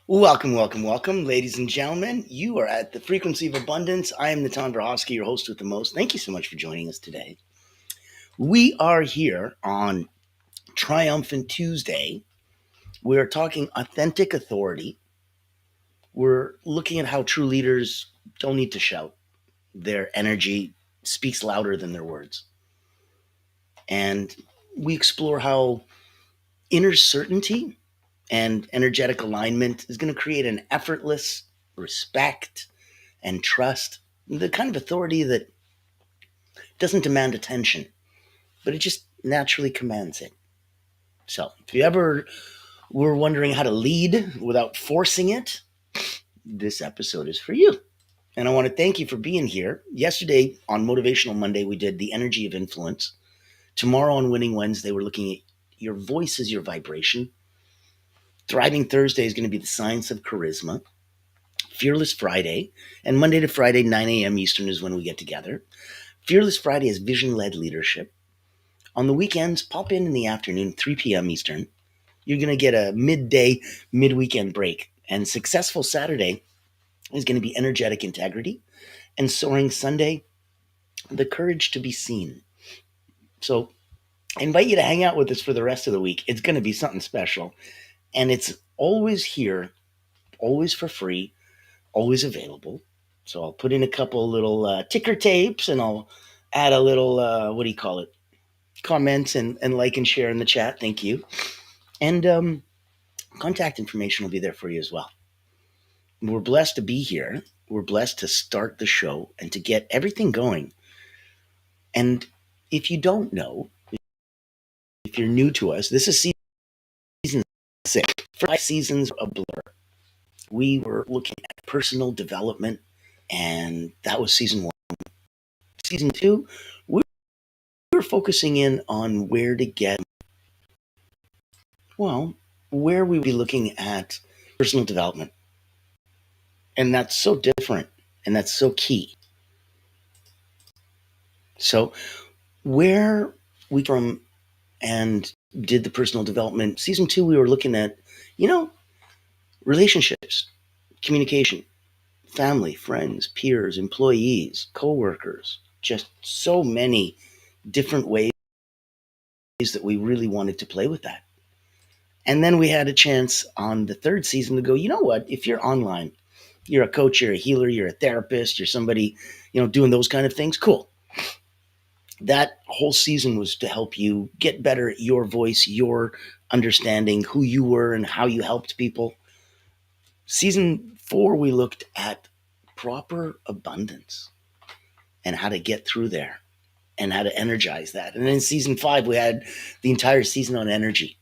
Welcome, welcome, welcome, ladies and gentlemen. You are at the Frequency of Abundance. I am Natan Verhofsky, your host with the most. Thank you so much for joining us today. We are here on Triumphant Tuesday. We're talking authentic authority. We're looking at how true leaders don't need to shout. Their energy speaks louder than their words. And we explore how inner certainty and energetic alignment is going to create an effortless respect and trust, the kind of authority that doesn't demand attention, but it just naturally commands it. So, if you ever were wondering how to lead without forcing it, this episode is for you. And I want to thank you for being here. Yesterday on Motivational Monday, we did the energy of influence. Tomorrow on Winning Wednesday, we're looking at your voice as your vibration. Thriving Thursday is going to be the science of charisma. Fearless Friday, and Monday to Friday, 9 a.m. Eastern is when we get together. Fearless Friday is vision-led leadership. On the weekends, pop in the afternoon, 3 p.m. Eastern. You're going to get a midday, mid-weekend break. And Successful Saturday is going to be energetic integrity. And Soaring Sunday, the courage to be seen. So I invite you to hang out with us for the rest of the week. It's going to be something special. And it's always here, always for free, always available. So I'll put in a couple little ticker tapes and I'll add a little, comments and like and share in the chat. Thank you. And contact information will be there for you as well. We're blessed to be here. We're blessed to start the show and to get everything going. And if you don't know, if you're new to us, this is season 6. 5 seasons a blur. We were looking at personal development, and that was season 1. Season 2, we were focusing in on where to get, where we would be looking at personal development. And that's so different, and that's so key. So where we from and did the personal development, season 2, we were looking at, relationships, communication, family, friends, peers, employees, coworkers, just so many different ways that we really wanted to play with that. And then we had a chance on the 3rd season to go, you know what, if you're online, you're a coach, you're a healer, you're a therapist, you're somebody, doing those kind of things, cool. That whole season was to help you get better at your voice, your understanding who you were and how you helped people. Season 4, we looked at proper abundance and how to get through there and how to energize that. And then season 5, we had the entire season on energy.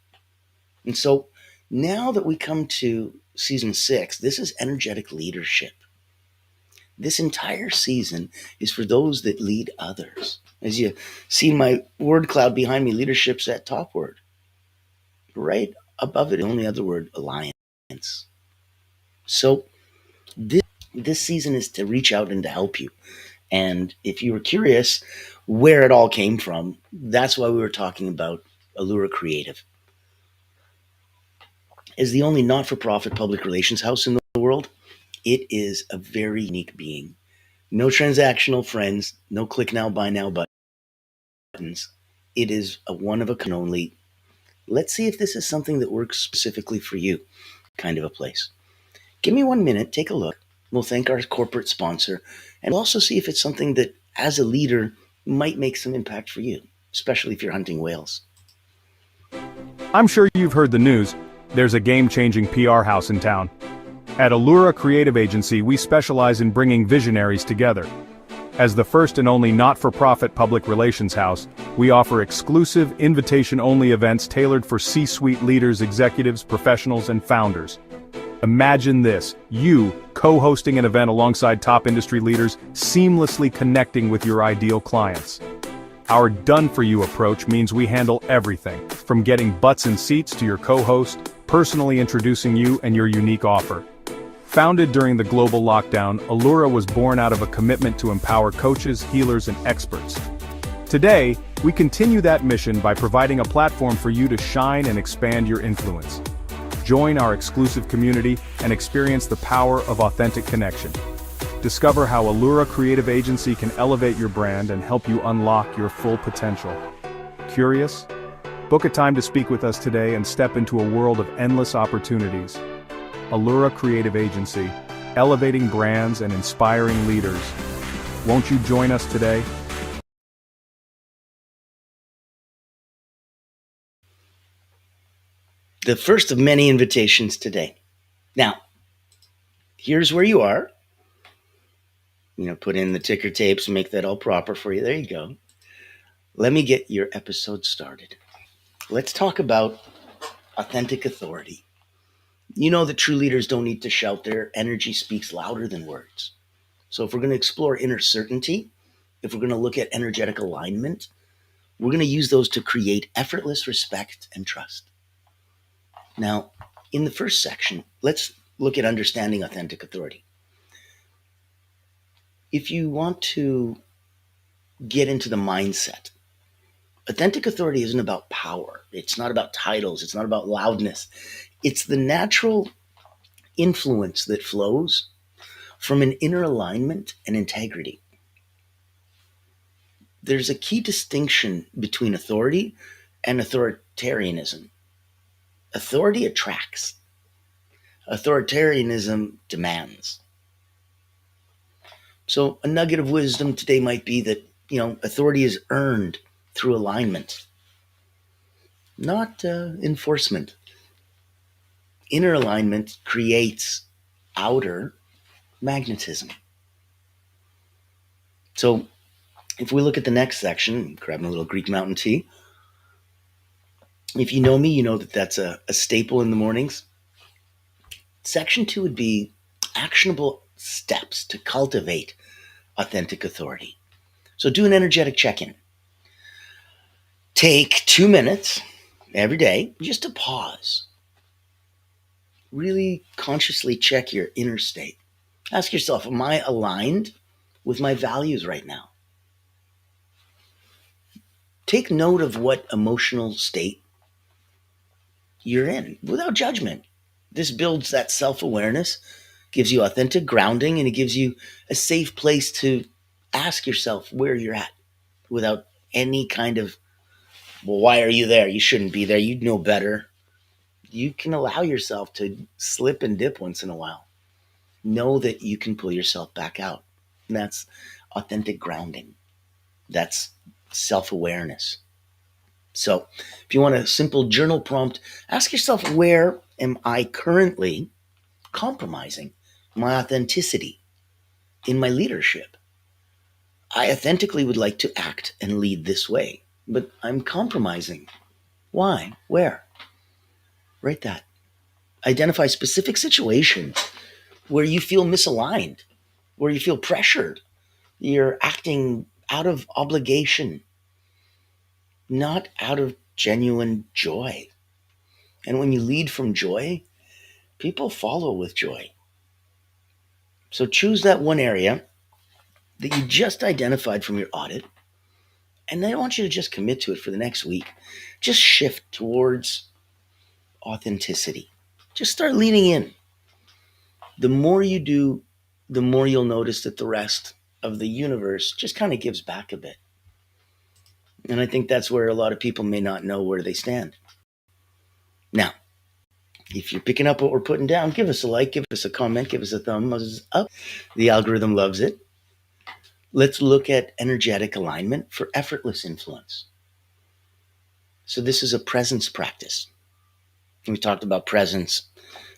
And so now that we come to season 6, this is energetic leadership. This entire season is for those that lead others. As you see my word cloud behind me, leadership's that top word. Right above it, the only other word, alliance. So this season is to reach out and to help you. And if you were curious where it all came from, that's why we were talking about Allura Creative. As the only not-for-profit public relations house in the world, it is a very unique being. No transactional friends, no click now, buy now buttons. It is a one-of-a-kind only, let's see if this is something that works specifically for you kind of a place. Give me 1 minute, take a look. We'll thank our corporate sponsor, and we'll also see if it's something that, as a leader, might make some impact for you, especially if you're hunting whales. I'm sure you've heard the news. There's a game-changing PR house in town. At Allura Creative Agency, we specialize in bringing visionaries together. As the first and only not-for-profit public relations house, we offer exclusive, invitation-only events tailored for C-suite leaders, executives, professionals, and founders. Imagine this, you co-hosting an event alongside top industry leaders, seamlessly connecting with your ideal clients. Our done-for-you approach means we handle everything, from getting butts in seats to your co-host, personally introducing you and your unique offer. Founded during the global lockdown, Allura was born out of a commitment to empower coaches, healers, and experts. Today, we continue that mission by providing a platform for you to shine and expand your influence. Join our exclusive community and experience the power of authentic connection. Discover how Allura Creative Agency can elevate your brand and help you unlock your full potential. Curious? Book a time to speak with us today and step into a world of endless opportunities. Allura Creative Agency, elevating brands and inspiring leaders. Won't you join us today? The first of many invitations today. Now, here's where you are. Put in the ticker tapes, make that all proper for you. There you go. Let me get your episode started. Let's talk about authentic authority. You know that true leaders don't need to shout, their energy speaks louder than words. So if we're going to explore inner certainty, if we're going to look at energetic alignment, we're going to use those to create effortless respect and trust. Now, in the first section, let's look at understanding authentic authority. If you want to get into the mindset, authentic authority isn't about power. It's not about titles. It's not about loudness. It's the natural influence that flows from an inner alignment and integrity. There's a key distinction between authority and authoritarianism. Authority attracts. Authoritarianism demands. So a nugget of wisdom today might be that, authority is earned through alignment, not enforcement. Inner alignment creates outer magnetism. So if we look at the next section, grabbing a little Greek mountain tea. If you know me, you know that that's a staple in the mornings. Section 2 would be actionable steps to cultivate authentic authority. So do an energetic check-in. Take 2 minutes every day just to pause. Really consciously check your inner state. Ask yourself, am I aligned with my values right now? Take note of what emotional state you're in without judgment. This builds that self-awareness, gives you authentic grounding, and it gives you a safe place to ask yourself where you're at without any kind of, well, why are you there? You shouldn't be there. You know better. You can allow yourself to slip and dip once in a while. Know that you can pull yourself back out. And that's authentic grounding. That's self-awareness. So if you want a simple journal prompt, ask yourself, where am I currently compromising my authenticity in my leadership? I authentically would like to act and lead this way, but I'm compromising. Why? Where? Write that. Identify specific situations where you feel misaligned, where you feel pressured. You're acting out of obligation, not out of genuine joy. And when you lead from joy, people follow with joy. So choose that one area that you just identified from your audit, and I want you to just commit to it for the next week. Just shift towards authenticity. Just start leaning in. The more you do, the more you'll notice that the rest of the universe just kind of gives back a bit. And I think that's where a lot of people may not know where they stand. Now, if you're picking up what we're putting down, give us a like, give us a comment, give us a thumbs up. The algorithm loves it. Let's look at energetic alignment for effortless influence. So this is a presence practice. We talked about presence.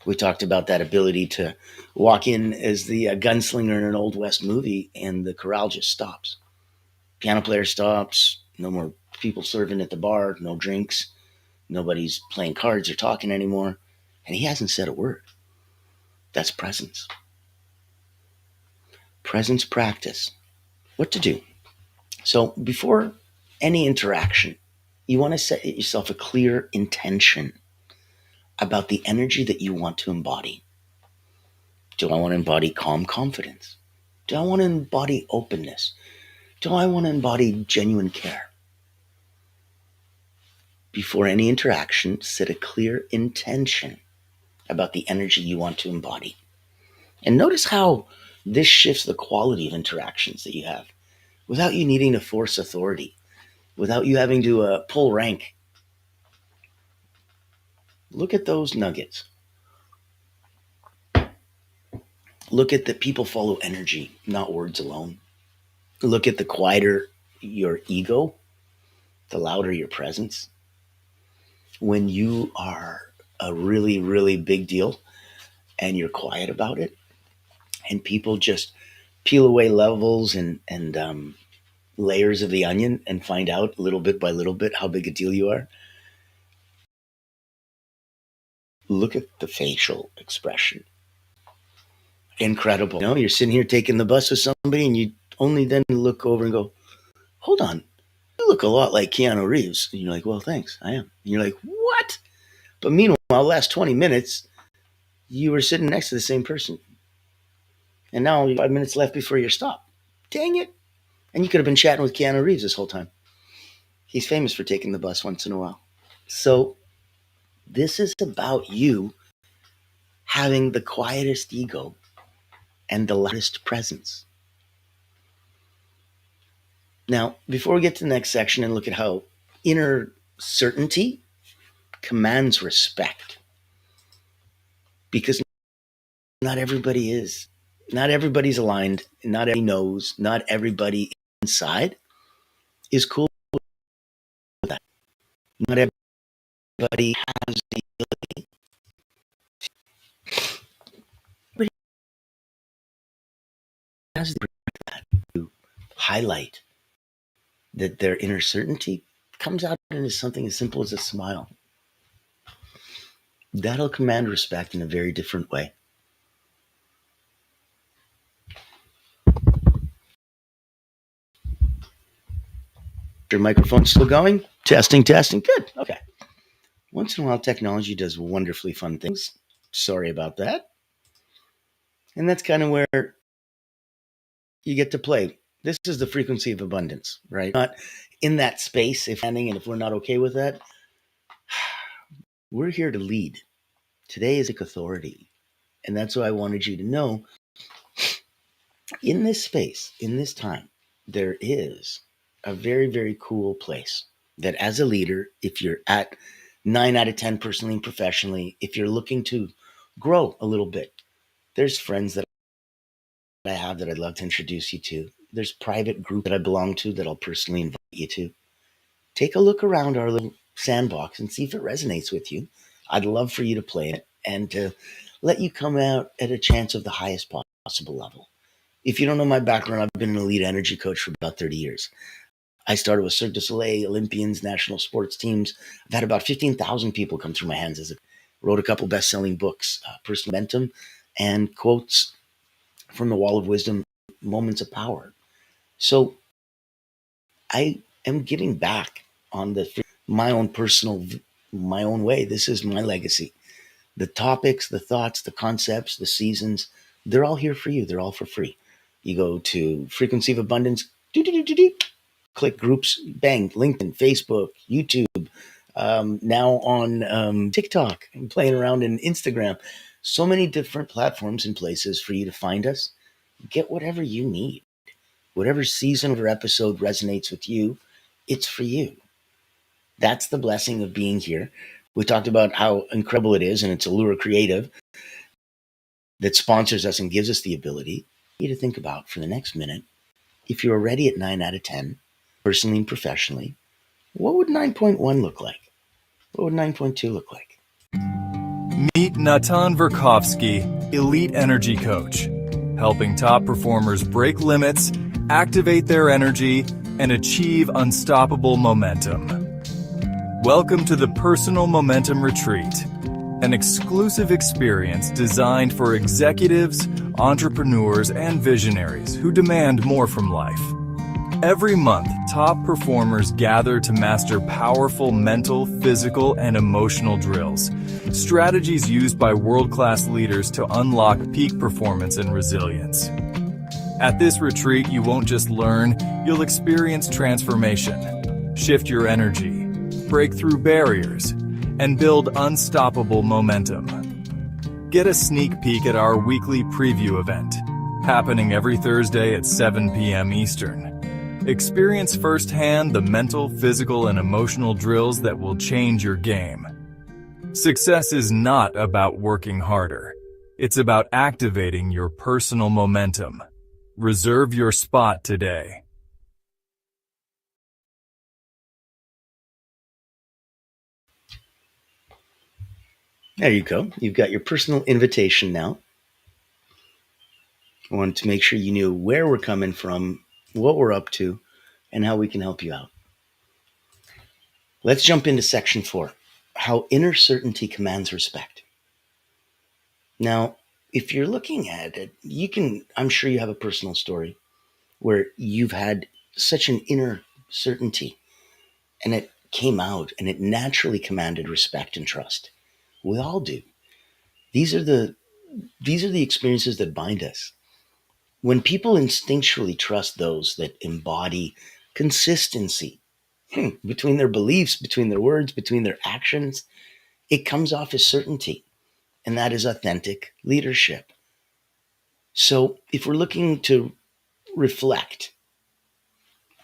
We talked about that ability to walk in as the gunslinger in an Old West movie and the corral just stops. Piano player stops. No more people serving at the bar. No drinks. Nobody's playing cards or talking anymore. And he hasn't said a word. That's presence. Presence practice. What to do? So before any interaction, you want to set yourself a clear intention about the energy that you want to embody. Do I want to embody calm confidence? Do I want to embody openness? Do I want to embody genuine care? Before any interaction, set a clear intention. about the energy you want to embody. And notice how this shifts the quality of interactions that you have without you needing to force authority, without you having to pull rank. Look at those nuggets. Look at that people follow energy, not words alone. Look at the quieter your ego, the louder your presence. When you are a really, really big deal and you're quiet about it, and people just peel away levels and layers of the onion and find out little bit by little bit how big a deal you are. Look at the facial expression. Incredible. You know, you're sitting here taking the bus with somebody and you only then look over and go, hold on, you look a lot like Keanu Reeves. And you're like, well, thanks, I am. And you're like, what? But meanwhile, the last 20 minutes, you were sitting next to the same person. And now 5 minutes left before your stop. Dang it. And you could have been chatting with Keanu Reeves this whole time. He's famous for taking the bus once in a while. So this is about you having the quietest ego and the loudest presence. Now, before we get to the next section and look at how inner certainty commands respect, because not everybody is. Not everybody's aligned. Not everybody knows. Not everybody inside is cool with that. Not everybody has the ability. Everybody has the ability to highlight that their inner certainty comes out into something as simple as a smile. That'll command respect in a very different way. Your microphone's still going? Testing, testing. Good. Okay. Once in a while, technology does wonderfully fun things. Sorry about that. And that's kind of where you get to play. This is the frequency of abundance, right? Not in that space, if anything, and if we're not okay with that, we're here to lead. Today is authority. And that's what I wanted you to know. In this space, in this time, there is a very, very cool place that as a leader, if you're at 9 out of 10 personally and professionally, if you're looking to grow a little bit, there's friends that I have that I'd love to introduce you to. There's private group that I belong to that I'll personally invite you to. Take a look around our little sandbox and see if it resonates with you. I'd love for you to play it and to let you come out at a chance of the highest possible level. If you don't know my background, I've been an elite energy coach for about 30 years. I started with Cirque du Soleil, Olympians, national sports teams. I've had about 15,000 people come through my hands as wrote a couple best-selling books, Personal Momentum, and quotes from the Wall of Wisdom, Moments of Power. So I am giving back on my own personal, my own way. This is my legacy. The topics, the thoughts, the concepts, the seasons, they're all here for you. They're all for free. You go to Frequency of Abundance, click groups, bang, LinkedIn, Facebook, YouTube, now on TikTok, and playing around in Instagram. So many different platforms and places for you to find us. Get whatever you need. Whatever season or episode resonates with you, it's for you. That's the blessing of being here. We talked about how incredible it is, and it's Allura Creative that sponsors us and gives us the ability to think about for the next minute. If you're already at 9 out of 10, personally and professionally, what would 9.1 look like? What would 9.2 look like? Meet Natan Verkovsky, Elite Energy Coach, helping top performers break limits, activate their energy, and achieve unstoppable momentum. Welcome to the Personal Momentum Retreat, an exclusive experience designed for executives, entrepreneurs, and visionaries who demand more from life. Every month, top performers gather to master powerful mental, physical, and emotional drills, strategies used by world-class leaders to unlock peak performance and resilience. At this retreat, you won't just learn, you'll experience transformation, shift your energy, break through barriers, and build unstoppable momentum. Get a sneak peek at our weekly preview event, happening every Thursday at 7 p.m. Eastern. Experience firsthand the mental, physical, and emotional drills that will change your game. Success is not about working harder. It's about activating your personal momentum. Reserve your spot today. There you go. You've got your personal invitation now. I wanted to make sure you knew where we're coming from, what we're up to, and how we can help you out. Let's jump into section 4, how inner certainty commands respect. Now, if you're looking at it, I'm sure you have a personal story where you've had such an inner certainty and it came out and it naturally commanded respect and trust. We all do. These are the experiences that bind us. When people instinctually trust those that embody consistency between their beliefs, between their words, between their actions, it comes off as certainty, and that is authentic leadership. So, if we're looking to reflect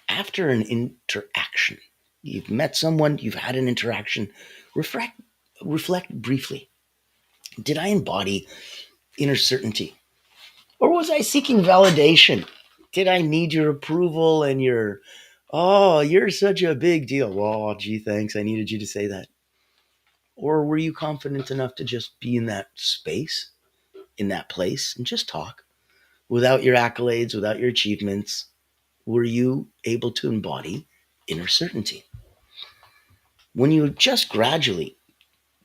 after an interaction, you've met someone, you've had an interaction, reflect briefly. Did I embody inner certainty? Or was I seeking validation? Did I need your approval and oh, you're such a big deal. Oh, gee, thanks. I needed you to say that. Or were you confident enough to just be in that space, in that place, and just talk without your accolades, without your achievements? Were you able to embody inner certainty? When you adjust gradually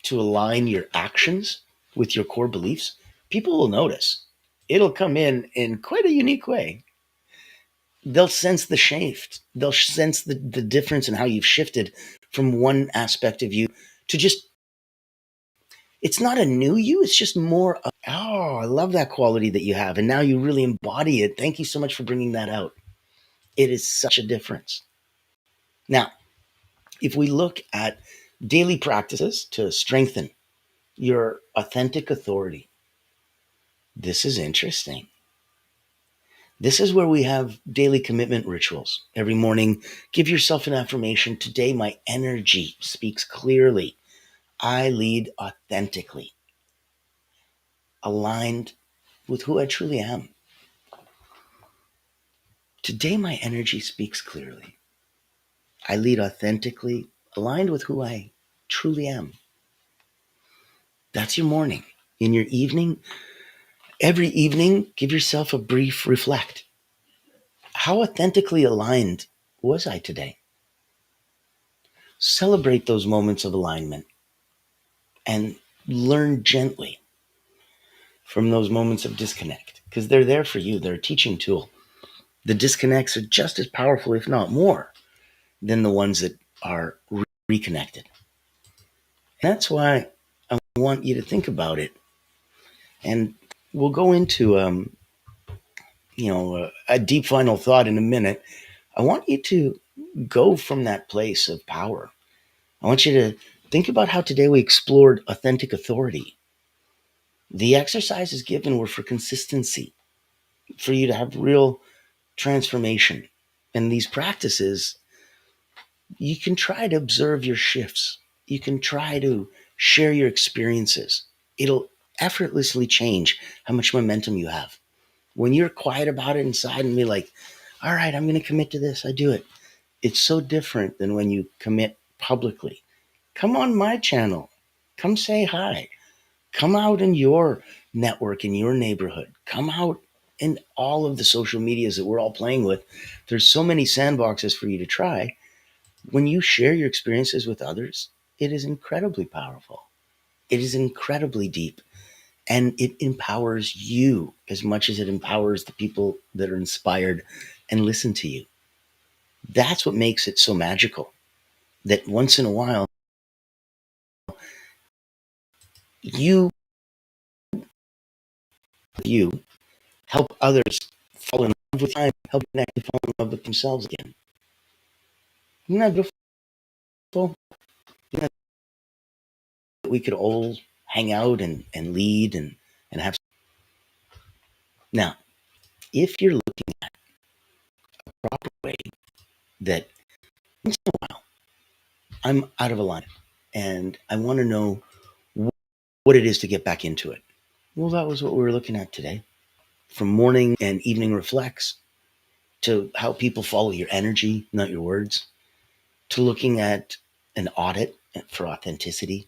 to align your actions with your core beliefs, people will notice. It'll come in quite a unique way. They'll sense the shift. They'll sense the difference in how you've shifted from one aspect of you to just, it's not a new you, it's just more of, oh, I love that quality that you have. And now you really embody it. Thank you so much for bringing that out. It is such a difference. Now, if we look at daily practices to strengthen your authentic authority, this is interesting. This is where we have daily commitment rituals. Every morning, give yourself an affirmation. Today, my energy speaks clearly. I lead authentically, aligned with who I truly am. Today, my energy speaks clearly. I lead authentically, aligned with who I truly am. That's your morning. In your evening, every evening, give yourself a brief reflect. How authentically aligned was I today? Celebrate those moments of alignment and learn gently from those moments of disconnect because they're there for you. They're a teaching tool. The disconnects are just as powerful, if not more, than the ones that are reconnected. And that's why I want you to think about it. And we'll go into a deep final thought in a minute. I want you to go from that place of power. I want you to think about how today we explored authentic authority. The exercises given were for consistency, for you to have real transformation. And these practices, you can try to observe your shifts. You can try to share your experiences. It'll effortlessly change how much momentum you have. When you're quiet about it inside and be like, all right, I'm going to commit to this, I do it. It's so different than when you commit publicly. Come on my channel. Come say hi. Come out in your network, in your neighborhood. Come out in all of the social medias that we're all playing with. There's so many sandboxes for you to try. When you share your experiences with others, it is incredibly powerful. It is incredibly deep. And it empowers you as much as it empowers the people that are inspired and listen to you. That's what makes it so magical. That once in a while, you help others fall in love with time, help connect to fall in love with themselves again. Isn't that beautiful? Isn't that we could all hang out and lead and have. Now, if you're looking at a proper way that once in a while I'm out of alignment and I want to know what it is to get back into it. Well, that was what we were looking at today. From morning and evening reflects to how people follow your energy, not your words, to looking at an audit for authenticity,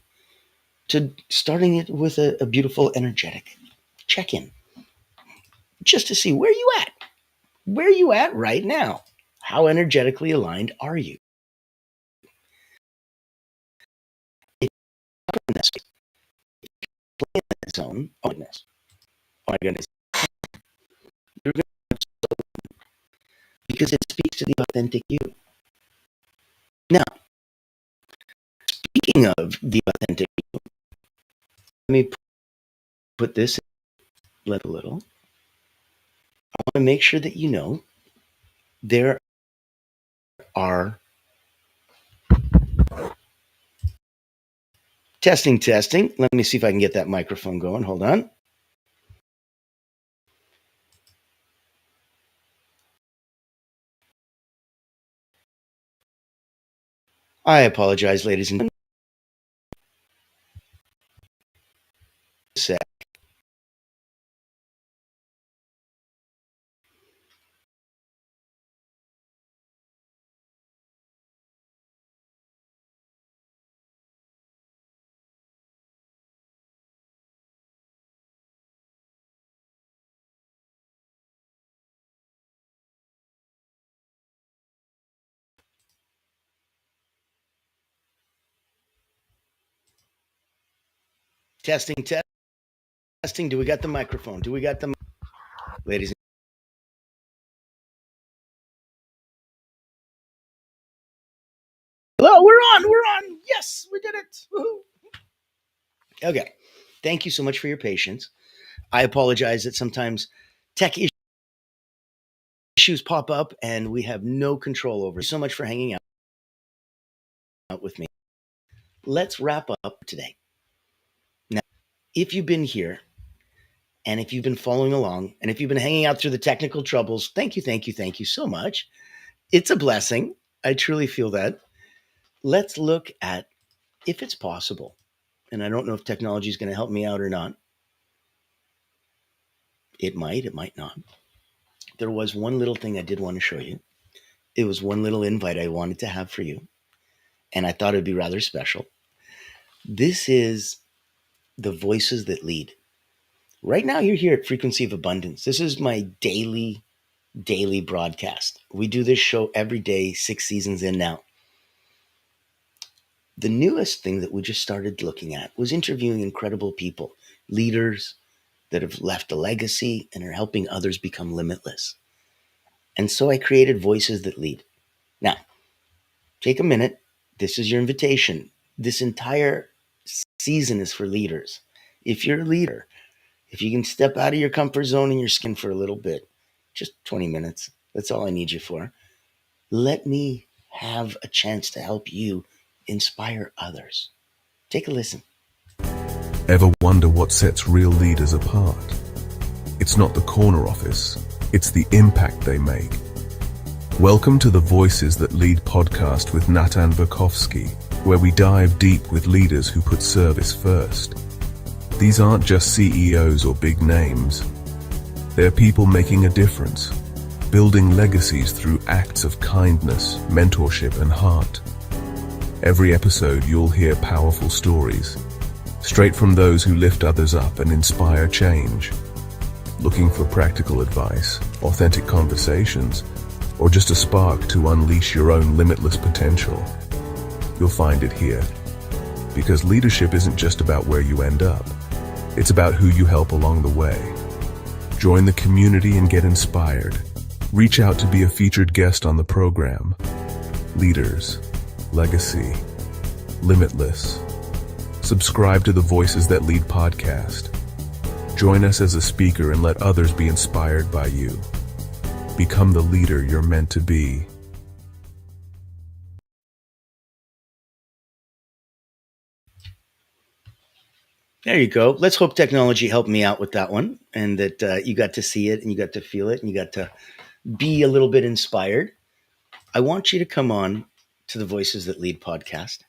to starting it with a beautiful energetic check-in, just to see where you at. Where you at right now? How energetically aligned are you? If you're in that zone, oh my goodness, you're going to, because it speaks to the authentic you. Now, speaking of the authentic you, let me put this in a little. I want to make sure that you know there are testing. Let me see if I can get that microphone going. Hold on. I apologize, ladies and gentlemen. Testing. Do we got the microphone? Do we got the ladies? Hello, we're on. Yes, we did it. Woo-hoo. Okay. Thank you so much for your patience. I apologize that sometimes tech issues pop up and we have no control over it. So much for hanging out with me. Let's wrap up today. Now, if you've been here and if you've been following along and if you've been hanging out through the technical troubles, thank you so much. It's a blessing. I truly feel that. Let's look at if it's possible. And I don't know if technology is going to help me out or not. It might not. There was one little thing I did want to show you. It was one little invite I wanted to have for you. And I thought it'd be rather special. This is the voices that lead. Right now, you're here at Frequency of Abundance. This is my daily broadcast. We do this show every day, 6 seasons in now. The newest thing that we just started looking at was interviewing incredible people, leaders that have left a legacy and are helping others become limitless. And so I created Voices That Lead. Now, take a minute. This is your invitation. This entire season is for leaders. If you're a leader, if you can step out of your comfort zone and your skin for a little bit, just 20 minutes, that's all I need you for. Let me have a chance to help you inspire others. Take a listen. Ever wonder what sets real leaders apart? It's not the corner office, it's the impact they make. Welcome to the Voices That Lead podcast with Natan Verkovsky, where we dive deep with leaders who put service first. These aren't just CEOs or big names. They're people making a difference, building legacies through acts of kindness, mentorship, and heart. Every episode you'll hear powerful stories, straight from those who lift others up and inspire change. Looking for practical advice, authentic conversations, or just a spark to unleash your own limitless potential? You'll find it here. Because leadership isn't just about where you end up. It's about who you help along the way. Join the community and get inspired. Reach out to be a featured guest on the program. Leaders, legacy, limitless. Subscribe to the Voices That Lead podcast. Join us as a speaker and let others be inspired by you. Become the leader you're meant to be. There you go. Let's hope technology helped me out with that one and that you got to see it and you got to feel it and you got to be a little bit inspired. I want you to come on to the Voices That Lead podcast.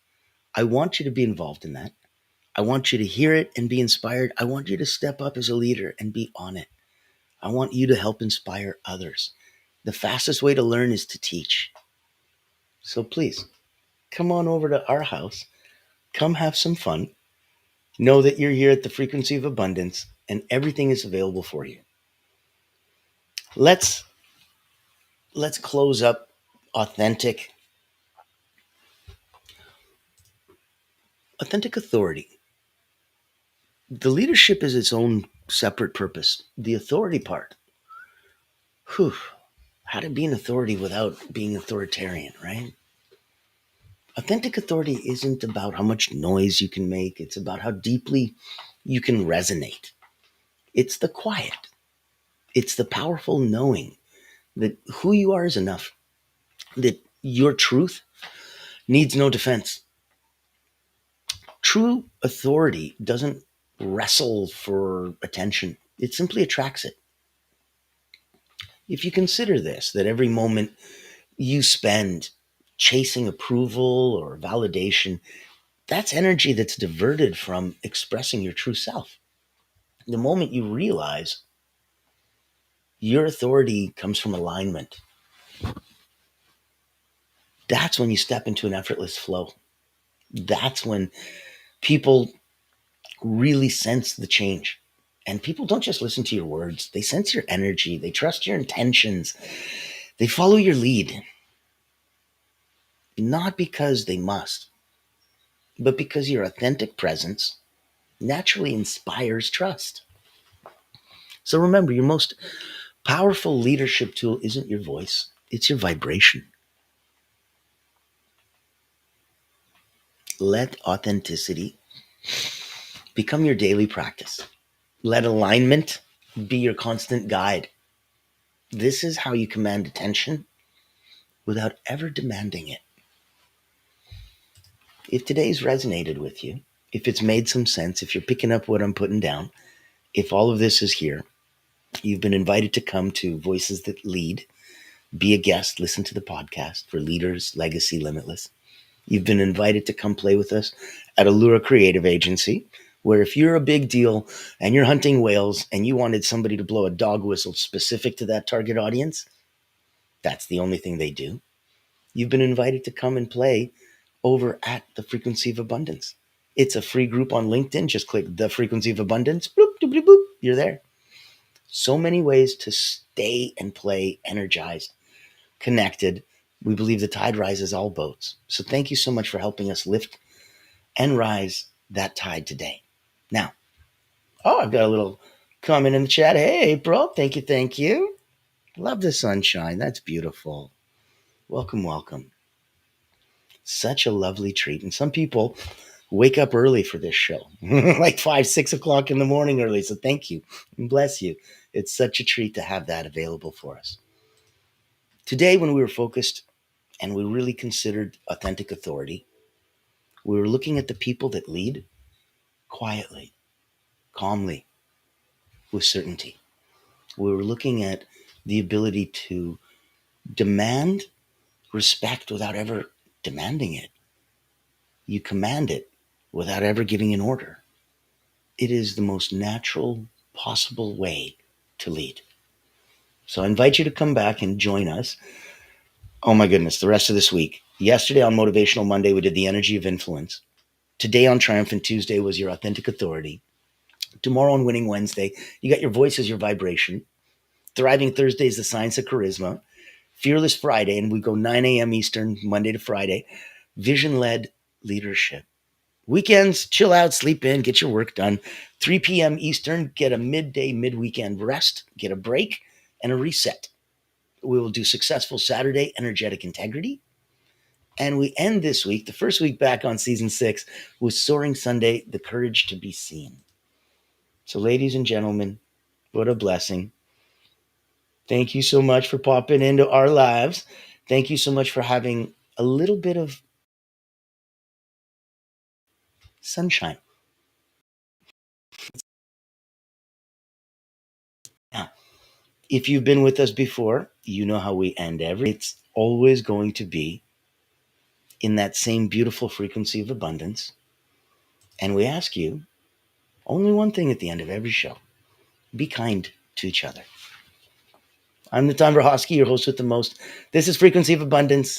I want you to be involved in that. I want you to hear it and be inspired. I want you to step up as a leader and be on it. I want you to help inspire others. The fastest way to learn is to teach. So please come on over to our house. Come have some fun. Know that you're here at the Frequency of Abundance and everything is available for you. Let's close up authentic authority. The leadership is its own separate purpose. The authority part. Whew. How to be an authority without being authoritarian, right? Authentic authority isn't about how much noise you can make. It's about how deeply you can resonate. It's the quiet. It's the powerful knowing that who you are is enough, that your truth needs no defense. True authority doesn't wrestle for attention. It simply attracts it. If you consider this, that every moment you spend chasing approval or validation, that's energy that's diverted from expressing your true self. The moment you realize your authority comes from alignment, that's when you step into an effortless flow. That's when people really sense the change. And people don't just listen to your words, they sense your energy, they trust your intentions, they follow your lead. Not because they must, but because your authentic presence naturally inspires trust. So remember, your most powerful leadership tool isn't your voice, it's your vibration. Let authenticity become your daily practice. Let alignment be your constant guide. This is how you command attention without ever demanding it. If today's resonated with you, if it's made some sense, if you're picking up what I'm putting down, if all of this is here, you've been invited to come to Voices That Lead, be a guest, listen to the podcast for Leaders, Legacy, Limitless. You've been invited to come play with us at Allura Creative Agency, where if you're a big deal and you're hunting whales and you wanted somebody to blow a dog whistle specific to that target audience, that's the only thing they do. You've been invited to come and play over at the Frequency of Abundance. It's a free group on LinkedIn. Just click the Frequency of Abundance. Boop, doop, doop, boop. You're there. So many ways to stay and play energized, connected. We believe the tide rises all boats. So thank you so much for helping us lift and rise that tide today. Now, I've got a little comment in the chat. Hey, April. Thank you. Thank you. Love the sunshine. That's beautiful. Welcome, welcome. Such a lovely treat. And some people wake up early for this show, like 5, 6 o'clock in the morning early. So thank you and bless you. It's such a treat to have that available for us. Today, when we were focused and we really considered authentic authority, we were looking at the people that lead quietly, calmly, with certainty. We were looking at the ability to demand respect without ever demanding it. You command it without ever giving an order. It is the most natural possible way to lead. So I invite you to come back and join us. Oh my goodness, the rest of this week. Yesterday on Motivational Monday, we did the energy of influence. Today on Triumphant Tuesday was your authentic authority. Tomorrow on Winning Wednesday, you got your voice as your vibration. Thriving Thursday is the science of charisma. Fearless Friday, and we go 9 a.m. Eastern, Monday to Friday. Vision-led leadership. Weekends, chill out, sleep in, get your work done. 3 p.m. Eastern, get a midday, mid-weekend rest, get a break, and a reset. We will do Successful Saturday, Energetic Integrity. And we end this week, the first week back on season 6, with Soaring Sunday, The Courage to Be Seen. So ladies and gentlemen, what a blessing. Thank you so much for popping into our lives. Thank you so much for having a little bit of sunshine. If you've been with us before, you know how we end every. It's always going to be in that same beautiful frequency of abundance. And we ask you only one thing at the end of every show: be kind to each other. I'm Natan Verhosky, your host with the most. This is Frequency of Abundance.